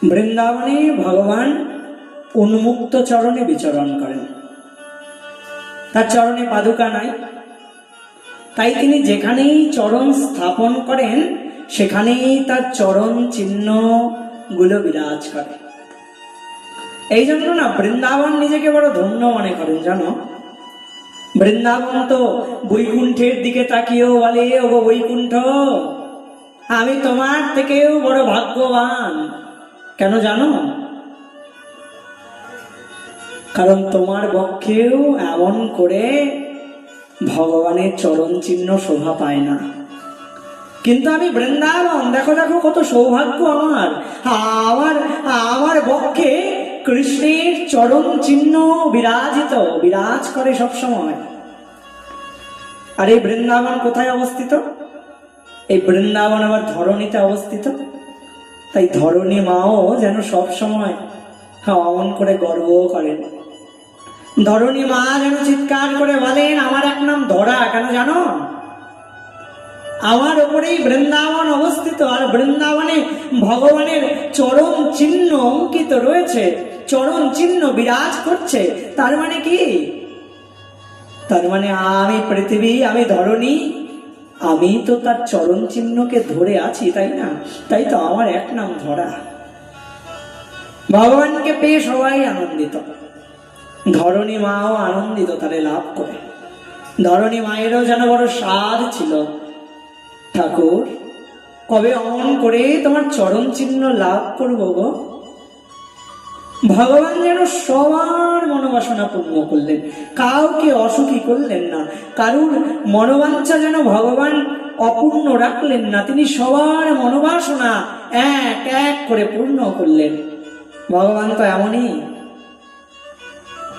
বৃন্দাবনে ভগবান উন্মুক্ত চরণে বিচরণ করেন। তার চরণে পাদুকা নাই, তাই তিনি যেখানেই চরণ স্থাপন করেন সেখানেই তার চরণ চিহ্ন গুলো বিরাজ করে। এই জন্য না বৃন্দাবন নিজেকে বড় ধন্য মনে করেন জানো। বৃন্দাবন তো বৈকুণ্ঠের দিকে তাকিয়েও বলে, ওগো বৈকুণ্ঠ, আমি তোমার থেকেও বড় ভাগ্যবান। কেন জানো? কারণ তোমার বক্ষেও এমন করে ভগবানের চরণ চিহ্ন শোভা পায় না। কিন্তু আমি বৃন্দাবন, দেখো দেখো কত সৌভাগ্য আমার, আমার বক্ষে কৃষ্ণের চরণ চিহ্ন বিরাজ করে সব সময়। আর এই বৃন্দাবন কোথায় অবস্থিত? এই বৃন্দাবন আবার ধরণীতে অবস্থিত। তাই ধরণী মাও যেন সব সময় অমন করে গর্ব করেন। ধরণী মা যেন চিৎকার করে বলেন, আমার এক নাম ধরা। কেন জানো? আমার ওপরেই বৃন্দাবন অবস্থিত, আর বৃন্দাবনে ভগবানের চরণ চিহ্ন অঙ্কিত রয়েছে, চরণ চিহ্ন বিরাজ করছে। তার মানে কি? তার মানে আমি পৃথিবী, আমি ধরণী, আমি তো তার চরণ চিহ্নকে ধরে আছি, তাই না? তাই তো আমার এক নাম ধরা। ভগবানকে পেয়ে সবাই আনন্দিত, ধরণী মাও আনন্দিত তারে লাভ করে। ধরণী মায়েরও যেন বড় সাধ ছিল, ঠাকুর কবে অমন করে তোমার চরণ চিহ্ন লাভ করবো গো। ভগবান যেন সবার মনোবাসনা পূর্ণ করলেন, কাউকে অসুখী করলেন না, কারুর মনোবাঞ্ছা যেন ভগবান অপূর্ণ রাখলেন না। তিনি সবার মনোবাসনা এক এক করে পূর্ণ করলেন। ভগবান তো এমনই,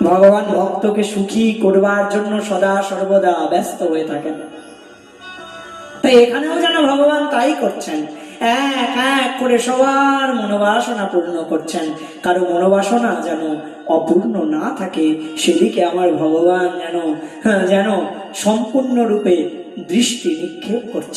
ভগবান ভক্তকে সুখী করবার জন্য সদা সর্বদা ব্যস্ত হয়ে থাকেন। তাই এখানেও যেন ভগবান তাই করছেন, এক এক করে সবার মনোবাসনা পূর্ণ করছেন। কারো মনোবাসনা যেন অপূর্ণ না থাকে সেদিকে আমার ভগবান যেন সম্পূর্ণরূপে দৃষ্টি নিক্ষেপ করছেন।